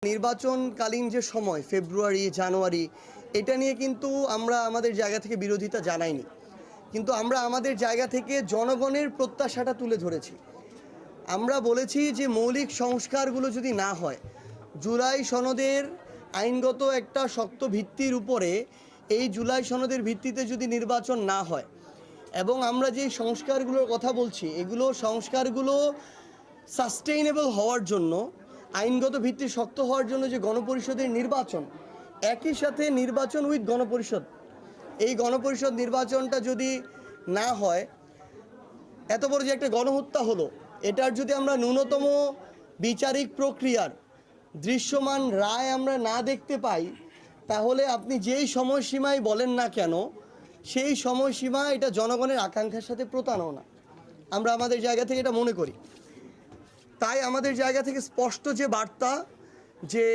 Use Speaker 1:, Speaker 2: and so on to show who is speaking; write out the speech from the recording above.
Speaker 1: নির্বাচনকালীন যে সময় ফেব্রুয়ারি জানুয়ারি এটা নিয়ে কিন্তু আমরা আমাদের জায়গা থেকে বিরোধিতা জানাইনি, কিন্তু আমরা আমাদের জায়গা থেকে জনগণের প্রত্যাশাটা তুলে ধরেছি। আমরা বলেছি যে মৌলিক সংস্কারগুলো যদি না হয়, জুলাই সনদের আইনগত একটা শক্ত ভিত্তির উপরে এই জুলাই সনদের ভিত্তিতে যদি নির্বাচন না হয়, এবং আমরা যে সংস্কারগুলোর কথা বলছি এগুলো সংস্কারগুলো সাস্টেইনেবল হওয়ার জন্য, আইনগত ভিত্তি শক্ত হওয়ার জন্য যে গণপরিষদের নির্বাচন, একই সাথে নির্বাচন উইথ গণপরিষদ, এই গণপরিষদ নির্বাচনটা যদি না হয়, এত বড় যে একটা গণহত্যা হলো, এটার যদি আমরা ন্যূনতম বিচারিক প্রক্রিয়ার দৃশ্যমান রায় আমরা না দেখতে পাই, তাহলে আপনি যেই সময়সীমায় বলেন না কেন, সেই সময়সীমা এটা জনগণের আকাঙ্ক্ষার সাথে প্রতারণা। আমরা আমাদের জায়গা থেকে এটা মনে করি। তাই আমাদের জায়গা থেকে স্পষ্ট যে বার্তা, যে